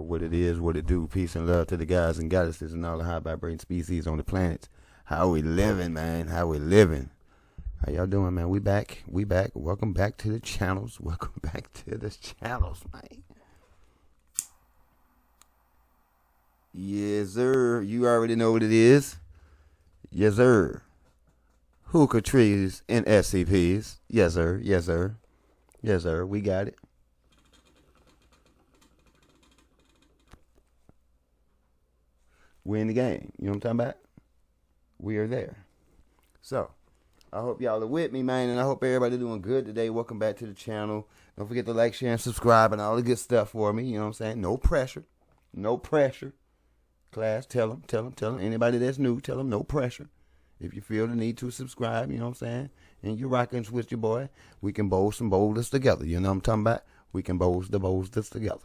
What it is, what it do. Peace and love to the guys and goddesses and all the high vibrating species on the planet. How we living, man? How we living? How y'all doing, man? We back. Welcome back to the channels. Man. Yes, sir. You already know what it is. Yes, sir. Hookah trees and SCPs. Yes, sir. We got it. We're in the game. You know what I'm talking about? We are there. So, I hope y'all are with me, man, and I hope everybody doing good today. Welcome back to the channel. Don't forget to like, share, and subscribe, and all the good stuff for me. You know what I'm saying? No pressure. Class, tell them. Anybody that's new, tell them no pressure. If you feel the need to subscribe, you know what I'm saying? And you're rocking with your boy, we can bowl some boulders together. You know what I'm talking about? We can bowl the boulders together.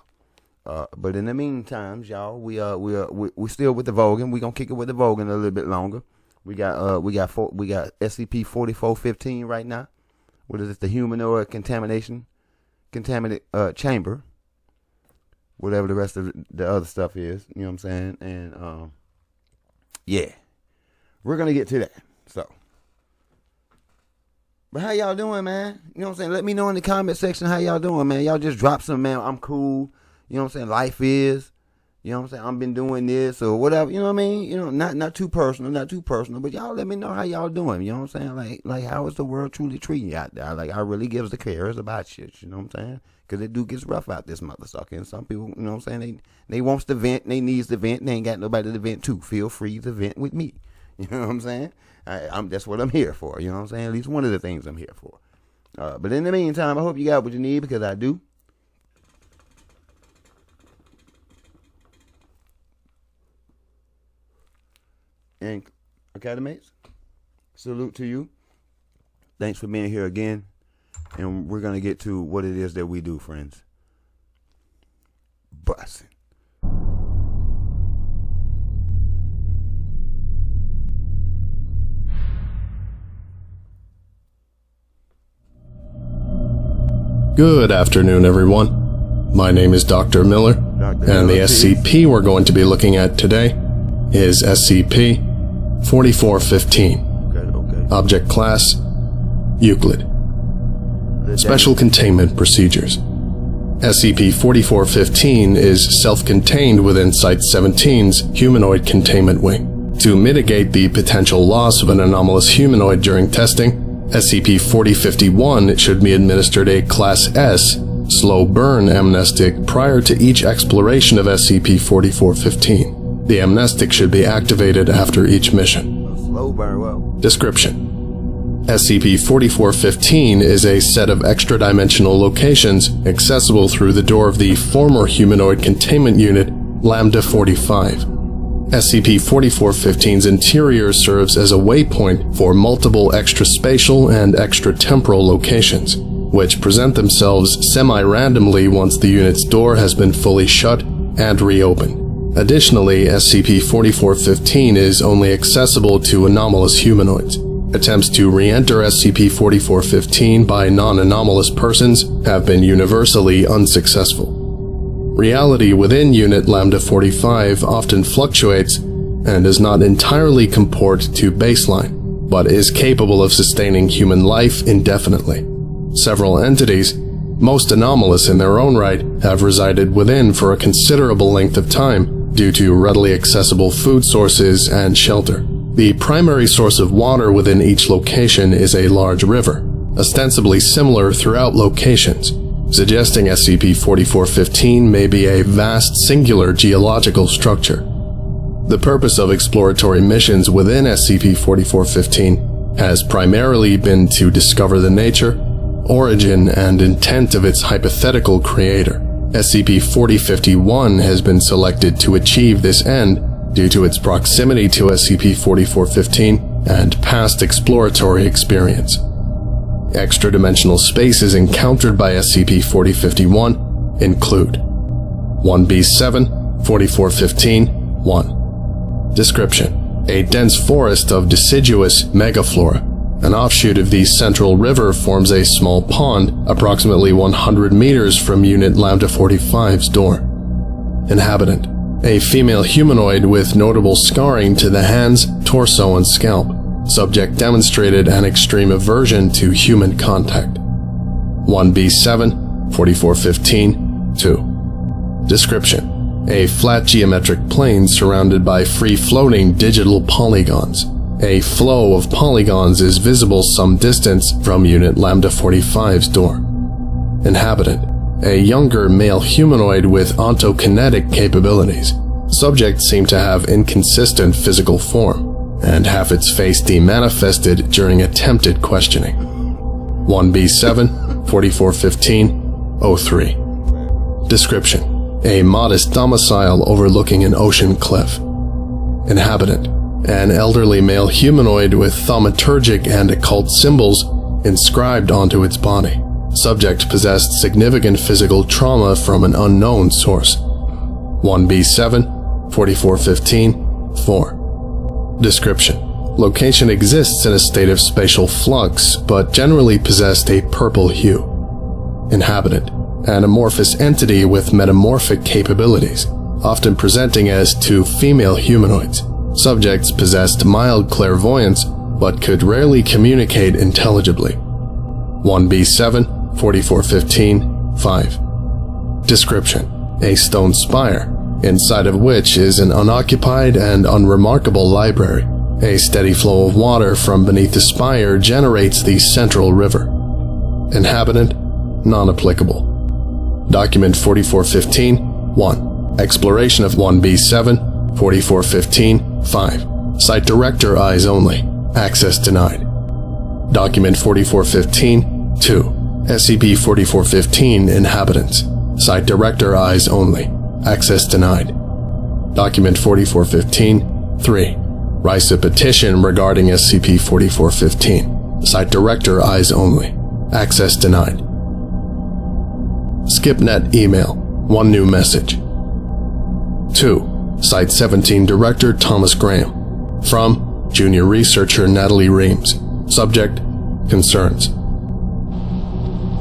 But in the meantime, y'all, we still with the Volgun. We gonna kick it with the Volgun a little bit longer. We got SCP-4415 right now. What is it? The Humanoid Containment Chamber. Whatever the rest of the other stuff is, you know what I'm saying? And yeah, we're gonna get to that. So, but how y'all doing, man? You know what I'm saying? Let me know in the comment section how y'all doing, man. Y'all just drop some, man. I'm cool. You know what I'm saying? Life is, you know what I'm saying? I've been doing this or whatever, you know what I mean? You know, not too personal, but y'all let me know how y'all doing, you know what I'm saying? Like how is the world truly treating you out there? Like, I really gives the cares about shit, you know what I'm saying? Because it do gets rough out this mother sucker. And some people, you know what I'm saying? They wants to vent, they needs to vent, and they ain't got nobody to vent to. Feel free to vent with me. You know what I'm saying? That's what I'm here for, you know what I'm saying? At least one of the things I'm here for. But in the meantime, I hope you got what you need, because I do. And Academates, salute to you. Thanks for being here again. And we're going to get to what it is that we do, friends. Bussin'. Good afternoon, everyone. My name is Dr. Miller, and the SCP we're going to be looking at today is SCP-4415. Okay. Object Class: Euclid. Special Containment Procedures. SCP-4415 is self-contained within Site-17's Humanoid Containment Wing. To mitigate the potential loss of an anomalous humanoid during testing, SCP-4051 should be administered a Class S slow burn amnestic prior to each exploration of SCP-4415. The amnestic should be activated after each mission. Slow burn, well. Description: SCP-4415 is a set of extra-dimensional locations accessible through the door of the former Humanoid Containment Unit, Lambda-45. SCP-4415's interior serves as a waypoint for multiple extra-spatial and extra-temporal locations, which present themselves semi-randomly once the unit's door has been fully shut and reopened. Additionally, SCP-4415 is only accessible to anomalous humanoids. Attempts to re-enter SCP-4415 by non-anomalous persons have been universally unsuccessful. Reality within Unit Lambda-45 often fluctuates and does not entirely comport to baseline, but is capable of sustaining human life indefinitely. Several entities, most anomalous in their own right, have resided within for a considerable length of time due to readily accessible food sources and shelter. The primary source of water within each location is a large river, ostensibly similar throughout locations, suggesting SCP-4415 may be a vast singular geological structure. The purpose of exploratory missions within SCP-4415 has primarily been to discover the nature, origin, and intent of its hypothetical creator. SCP-4051 has been selected to achieve this end due to its proximity to SCP-4415 and past exploratory experience. Extra-dimensional spaces encountered by SCP-4051 include 1B7, 4415, 1. Description: a dense forest of deciduous megaflora. An offshoot of the central river forms a small pond approximately 100 meters from Unit Lambda 45's door. Inhabitant: a female humanoid with notable scarring to the hands, torso, and scalp. Subject demonstrated an extreme aversion to human contact. 1B7, 4415, 2. Description: a flat geometric plane surrounded by free-floating digital polygons. A flow of polygons is visible some distance from Unit Lambda 45's door. Inhabitant: a younger male humanoid with ontokinetic capabilities. Subject seemed to have inconsistent physical form, and half its face demanifested during attempted questioning. 1B7, 4415, 03. Description: a modest domicile overlooking an ocean cliff. Inhabitant: an elderly male humanoid with thaumaturgic and occult symbols inscribed onto its body. Subject possessed significant physical trauma from an unknown source. 1B7, 4415, 4. Description: location exists in a state of spatial flux, but generally possessed a purple hue. Inhabitant: an amorphous entity with metamorphic capabilities, often presenting as two female humanoids. Subjects possessed mild clairvoyance, but could rarely communicate intelligibly. 1B7, 4415, 5. Description: a stone spire, inside of which is an unoccupied and unremarkable library. A steady flow of water from beneath the spire generates the central river. Inhabitant: non-applicable. Document 4415, 1. Exploration of 1B7, 4415, 5. Site Director eyes only. Access denied. Document 4415, 2. SCP-4415 inhabitants. Site Director eyes only. Access denied. Document 4415, 3. Rise a petition regarding SCP-4415. Site Director eyes only. Access denied. SkipNet email. One new message. 2. Site 17 Director Thomas Graham. From Junior Researcher Natalie Reams. Subject: concerns.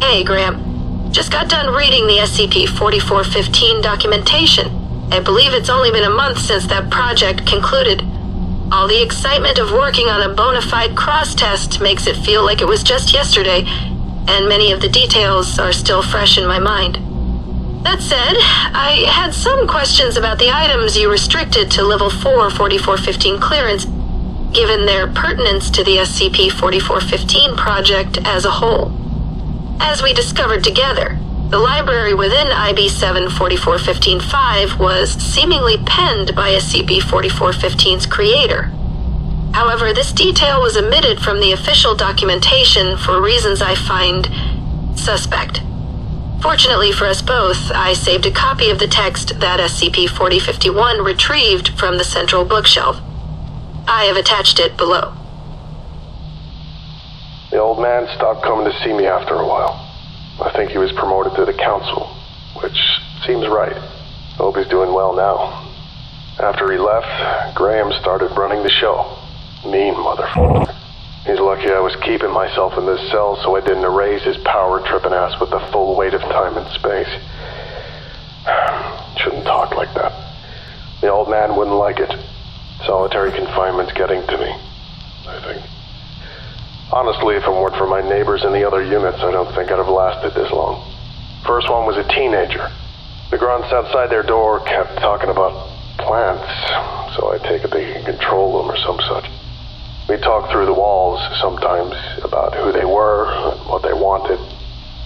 Hey, Graham. Just got done reading the SCP-4415 documentation. I believe it's only been a month since that project concluded. All the excitement of working on a bona fide cross-test makes it feel like it was just yesterday, and many of the details are still fresh in my mind. That said, I had some questions about the items you restricted to Level 4 4415 clearance, given their pertinence to the SCP-4415 project as a whole. As we discovered together, the library within IB7-4415-5 was seemingly penned by SCP-4415's creator. However, this detail was omitted from the official documentation for reasons I find suspect. Fortunately for us both, I saved a copy of the text that SCP-4051 retrieved from the central bookshelf. I have attached it below. The old man stopped coming to see me after a while. I think he was promoted to the council, which seems right. I hope he's doing well now. After he left, Graham started running the show. Mean motherfucker. He's lucky I was keeping myself in this cell so I didn't erase his power-tripping ass with the full weight of time and space. Shouldn't talk like that. The old man wouldn't like it. Solitary confinement's getting to me, I think. Honestly, if it weren't for my neighbors in the other units, I don't think I'd have lasted this long. First one was a teenager. The grunts outside their door kept talking about plants, so I take it they can control them or some such. We talked through the walls sometimes about who they were and what they wanted,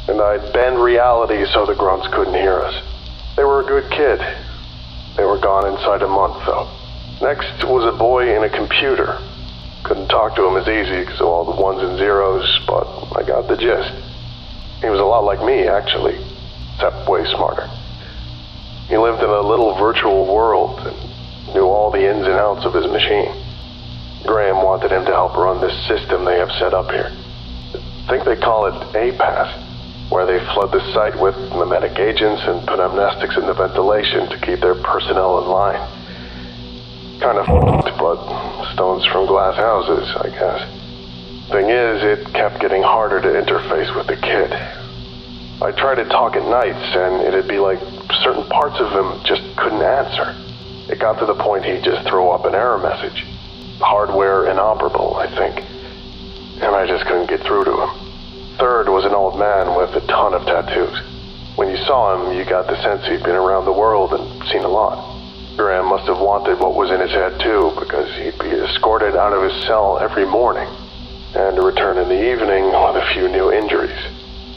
and I'd bend reality so the grunts couldn't hear us. They were a good kid. They were gone inside a month, though. Next was a boy in a computer. Couldn't talk to him as easy because of all the ones and zeros, but I got the gist. He was a lot like me, actually, except way smarter. He lived in a little virtual world and knew all the ins and outs of his machine. Graham wanted him to help run this system they have set up here. I think they call it APAS, where they flood the site with mimetic agents and put amnestics in the ventilation to keep their personnel in line. Kind of f***ed, but stones from glass houses, I guess. Thing is, it kept getting harder to interface with the kid. I tried to talk at nights, and it'd be like certain parts of him just couldn't answer. It got to the point he'd just throw up an error message. Hardware inoperable, I think. And I just couldn't get through to him. Third was an old man with a ton of tattoos. When you saw him, you got the sense he'd been around the world and seen a lot. Graham must have wanted what was in his head too, because he'd be escorted out of his cell every morning, and to return in the evening with a few new injuries.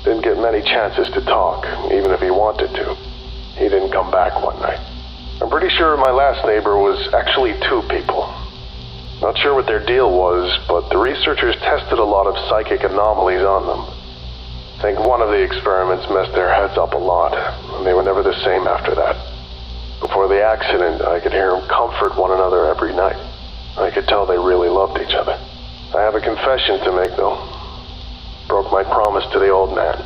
Didn't get many chances to talk, even if he wanted to. He didn't come back one night. I'm pretty sure my last neighbor was actually 2 people. Not sure what their deal was, but the researchers tested a lot of psychic anomalies on them. I think one of the experiments messed their heads up a lot, and they were never the same after that. Before the accident, I could hear them comfort one another every night. I could tell they really loved each other. I have a confession to make, though. Broke my promise to the old man.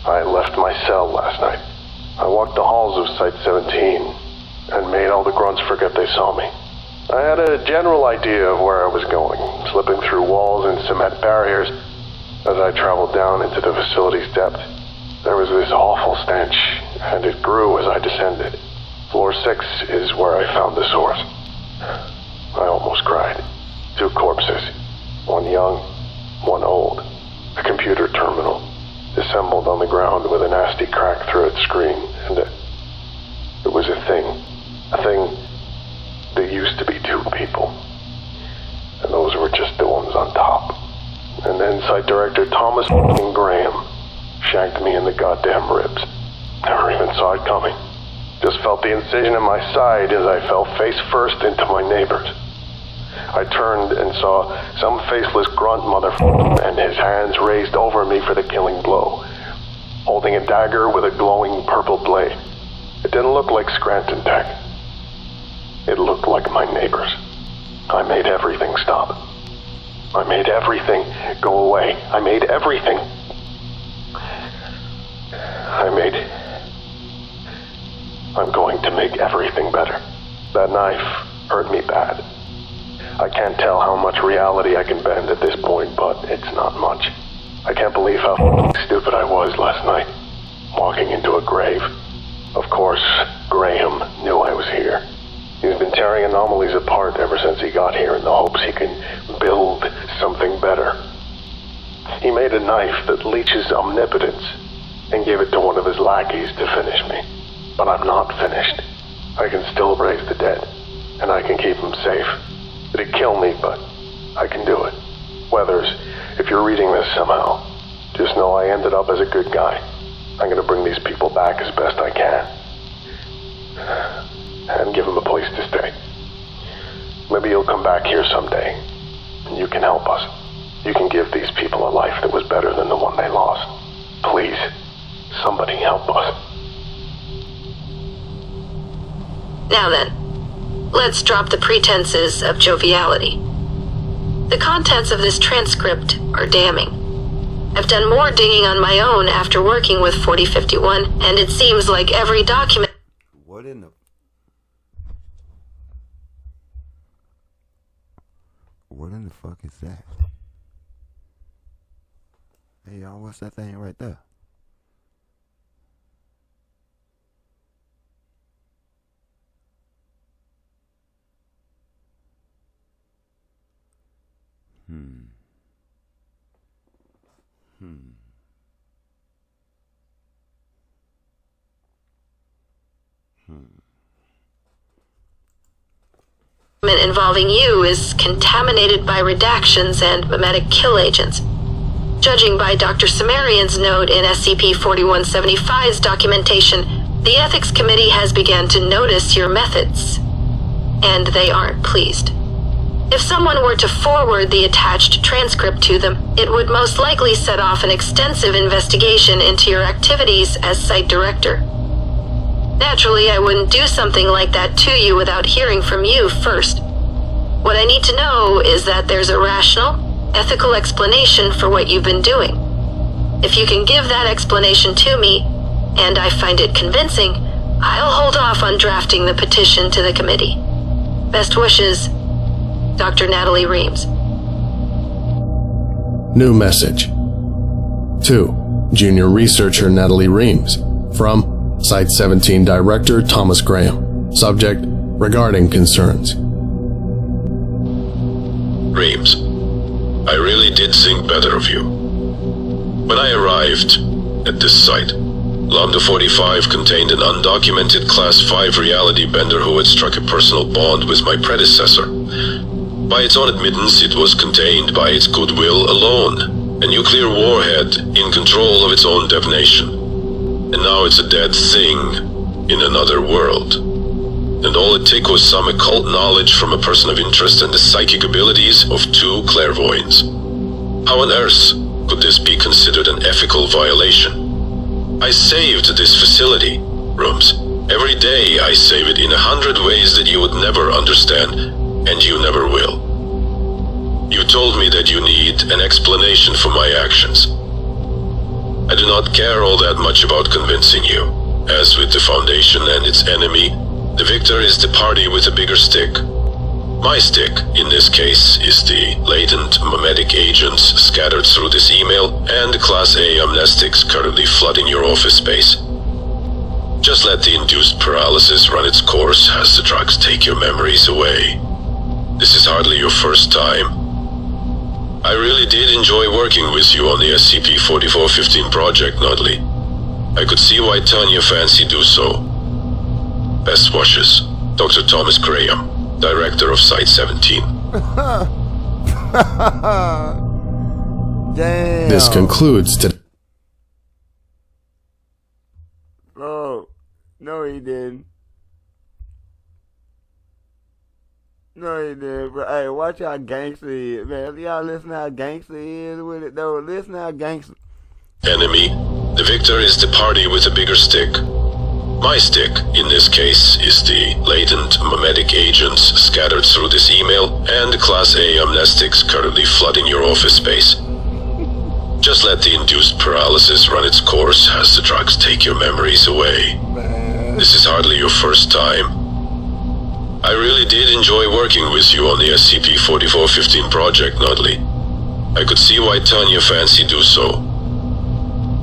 I left my cell last night. I walked the halls of Site 17 and made all the grunts forget they saw me. I had a general idea of where I was going, slipping through walls and cement barriers. As I traveled down into the facility's depth, there was this awful stench, and it grew as I descended. Floor 6 is where I found the source. I almost cried. 2 corpses. One young, one old. A computer terminal, assembled on the ground with a nasty crack through its screen, and it was a thing. A thing that used to be 2 people. And those were just the ones on top. And then Site Director Thomas Graham shanked me in the goddamn ribs. Never even saw it coming. Just felt the incision in my side as I fell face first into my neighbors. I turned and saw some faceless grunt motherfucker and his hands raised over me for the killing blow, holding a dagger with a glowing purple blade. It didn't look like Scranton Tech. It looked like my neighbors. I made everything stop. I made everything go away. I made everything. I'm going to make everything better. That knife hurt me bad. I can't tell how much reality I can bend at this point, but it's not much. I can't believe how stupid I was last night, walking into a grave. Of course, Graham knew I was here. He's been tearing anomalies apart ever since he got here in the hopes he can build something better. He made a knife that leaches omnipotence and gave it to one of his lackeys to finish me. But I'm not finished. I can still raise the dead, and I can keep them safe. It'd kill me, but I can do it. Weathers, if you're reading this somehow, just know I ended up as a good guy. I'm gonna bring these people back as best I can. And give them a place to stay. Maybe you'll come back here someday, and you can help us. You can give these people a life that was better than the one they lost. Please, somebody help us. Now then, let's drop the pretenses of joviality. The contents of this transcript are damning. I've done more digging on my own after working with 4051, and it seems like every document... What in the fuck is that? Hey y'all, what's that thing right there? involving you is contaminated by redactions and mimetic kill agents. Judging by Dr. Sumerian's note in SCP-4175's documentation, the Ethics Committee has begun to notice your methods, and they aren't pleased. If someone were to forward the attached transcript to them, it would most likely set off an extensive investigation into your activities as site director. Naturally, I wouldn't do something like that to you without hearing from you first. What I need to know is that there's a rational, ethical explanation for what you've been doing. If you can give that explanation to me, and I find it convincing, I'll hold off on drafting the petition to the committee. Best wishes, Dr. Natalie Reams. New message. To Junior Researcher Natalie Reams. From Site 17 Director Thomas Graham. Subject: regarding concerns. Reams, I really did think better of you. When I arrived at this site, Lambda 45 contained an undocumented Class 5 reality bender who had struck a personal bond with my predecessor. By its own admittance, it was contained by its goodwill alone, a nuclear warhead in control of its own detonation. And now it's a dead thing in another world. And all it took was some occult knowledge from a person of interest and the psychic abilities of 2 clairvoyants. How on earth could this be considered an ethical violation? I saved this facility, Rooms. Every day I save it in 100 ways that you would never understand, and you never will. You told me that you need an explanation for my actions. I do not care all that much about convincing you. As with the Foundation and its enemy, the victor is the party with a bigger stick. My stick, in this case, is the latent memetic agents scattered through this email and the Class A amnestics currently flooding your office space. Just let the induced paralysis run its course as the drugs take your memories away. This is hardly your first time. I really did enjoy working with you on the SCP-4415 project, Nodley. I could see why Tanya fancied do so. Best wishes, Dr. Thomas Graham, Director of Site 17. Damn. This concludes today. Oh, no he didn't. No he didn't, but hey, watch how gangster he is, man. Y'all listen how gangster he is with it, though. Listen how gangster. Enemy, the victor is the party with a bigger stick. My stick, in this case, is the latent memetic agents scattered through this email and the Class A amnestics currently flooding your office space. Just let the induced paralysis run its course as the drugs take your memories away. This is hardly your first time. I really did enjoy working with you on the SCP-4415 project, Nodley. I could see why Tanya fancied do so.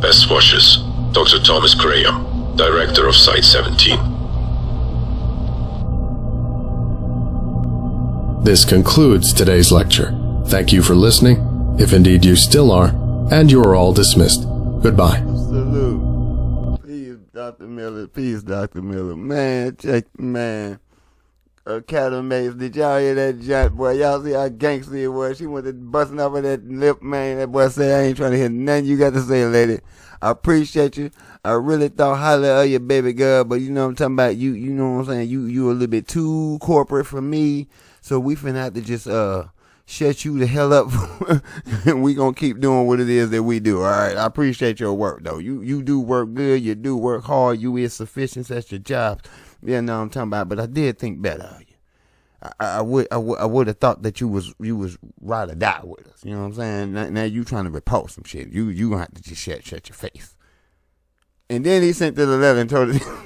Best wishes, Dr. Thomas Graham, Director of Site 17. This concludes today's lecture. Thank you for listening, if indeed you still are, and you are all dismissed. Goodbye. Salute. Peace, Dr. Miller. Peace, Dr. Miller. Man, check, man. Cattle Maze, did y'all hear that giant boy? Y'all see how gangster it was? She went to busting off of that lip, man. That boy said, I ain't trying to hear nothing you got to say, lady. I appreciate you. I really thought highly of your baby girl, but you know what I'm talking about? You know what I'm saying? You a little bit too corporate for me, so we finna have to just, shut you the hell up, and we gonna keep doing what it is that we do, alright? I appreciate your work, though. You do work good, you do work hard, you is sufficient at your job. Yeah, know what I'm talking about, but I did think better of you. I would have thought that you was ride or die with us. You know what I'm saying? Now you trying to repulse some shit. You gonna have to just shut your face. And then he sent to the letter and told her,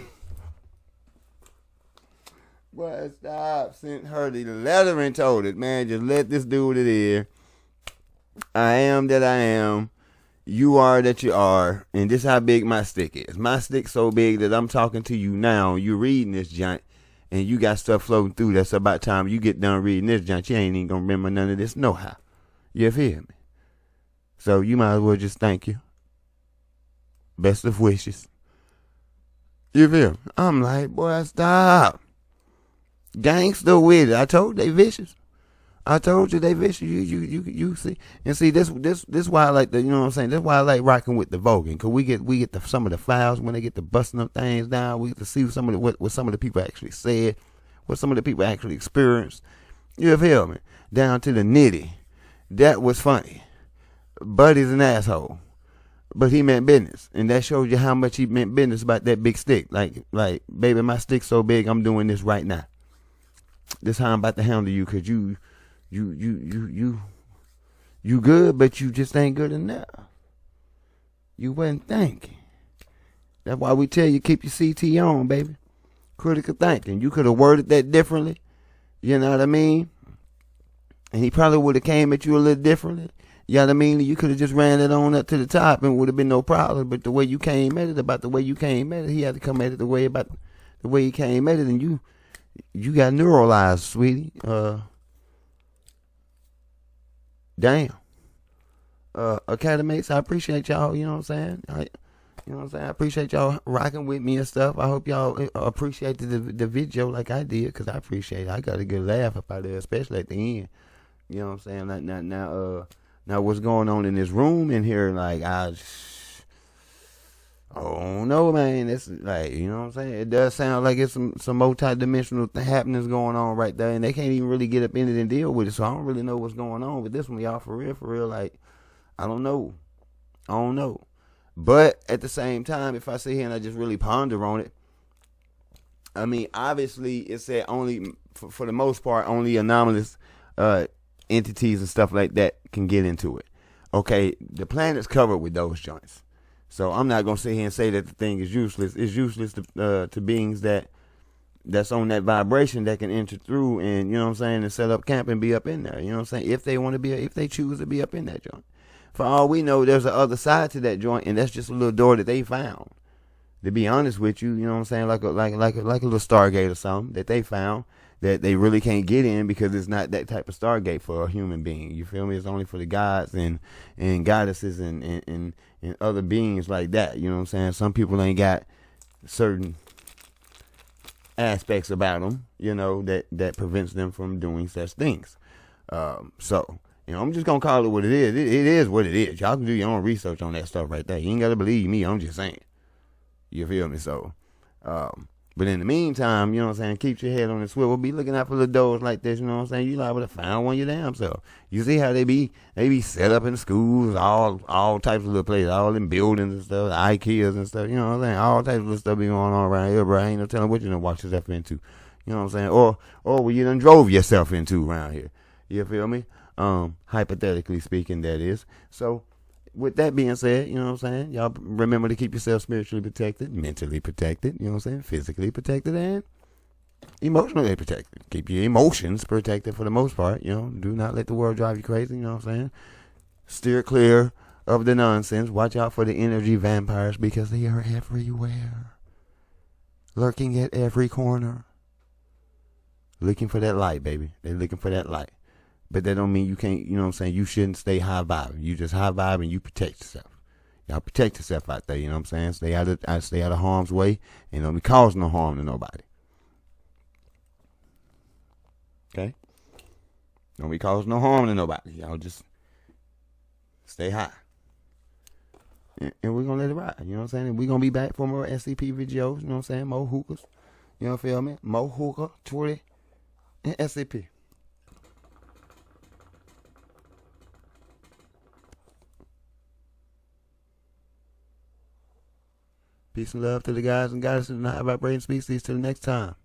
boy, stop. Sent her the letter and told it, man, just let this do what it is. I am that I am. You are that you are, and this is how big my stick is. My stick's so big that I'm talking to you now. You reading this giant, and you got stuff floating through. That's about time you get done reading this giant. You ain't even gonna remember none of this, no how. You feel me? So you might as well just thank you. Best of wishes. You feel me? I'm like, boy, stop. Gangster with it. I told they vicious. I told you they vicious. You see, and see this why I like the, you know what I'm saying. That's why I like rocking with the Volgun, cause we get some of the files when they get to busting them things down. We get to see what some of the people actually said, what some of the people actually experienced, You feel me? Down to the nitty. That was funny. Buddy's an asshole. But he meant business. And that shows you how much he meant business about that big stick. Like, baby, my stick's so big, I'm doing this right now. This how I'm about to handle you, cause you good, but you just ain't good enough. You wasn't thinking. That's why we tell you keep your CT on, baby. Critical thinking. You could have worded that differently. You know what I mean? And he probably would have came at you a little differently. You know what I mean? You could have just ran it on up to the top and would have been no problem. But the way you came at it, he had to come at it the way he came at it, and you got neuralized, sweetie. Damn. Academates, I appreciate y'all, you know what I'm saying? I appreciate y'all rocking with me and stuff. I hope y'all appreciated the video like I did, because I appreciate it. I got a good laugh up out there, especially at the end. You know what I'm saying? Now what's going on in this room in here, like, I don't know, man. It's like, you know what I'm saying? It does sound like it's some multi-dimensional happenings going on right there, and they can't even really get up in it and deal with it, so I don't really know what's going on with this one, y'all, for real, like, I don't know. But at the same time, if I sit here and I just really ponder on it, I mean, obviously, it said only, for the most part, only anomalous entities and stuff like that can get into it. Okay, the planet's covered with those joints. So I'm not going to sit here and say that the thing is useless. It's useless to beings that's on that vibration that can enter through and, you know what I'm saying, and set up camp and be up in there. You know what I'm saying? If they choose to be up in that joint. For all we know, there's a other side to that joint, and that's just a little door that they found. To be honest with you, you know what I'm saying, like a little Stargate or something that they found that they really can't get in because it's not that type of Stargate for a human being. You feel me? It's only for the gods and goddesses and other beings like that. You know what I'm saying? Some people ain't got certain aspects about them, you know, that prevents them from doing such things. So, you know, I'm just going to call it what it is. It is what it is. Y'all can do your own research on that stuff right there. You ain't got to believe me. I'm just saying. You feel me? So, but in the meantime, you know what I'm saying, keep your head on the swivel. Be looking out for little doors like this, you know what I'm saying? You liable to find one your damn self. You see how they be set up in schools, all types of little places, all in buildings and stuff, IKEAs and stuff, you know what I'm saying? All types of little stuff be going on around here, bro. Ain't no telling what you done walked yourself into. You know what I'm saying? Or what you done drove yourself into around here. You feel me? Hypothetically speaking, that is. So, with that being said, you know what I'm saying, y'all remember to keep yourself spiritually protected, mentally protected, you know what I'm saying, physically protected, and emotionally protected. Keep your emotions protected for the most part, you know. Do not let the world drive you crazy, you know what I'm saying. Steer clear of the nonsense. Watch out for the energy vampires because they are everywhere. Lurking at every corner. Looking for that light, baby. They're looking for that light. But that don't mean you can't, you know what I'm saying, you shouldn't stay high vibe. You just high vibe and you protect yourself. Y'all protect yourself out there, you know what I'm saying? Stay out of harm's way and don't be causing no harm to nobody. Okay? Don't be causing no harm to nobody. Y'all just stay high. And we're going to let it ride, you know what I'm saying? And we're going to be back for more SCP videos, you know what I'm saying? More hookahs, you know what I feel me? More hookah, 20, and SCP. Peace and love to the guys and goddesses and the high vibrating species. Till the next time.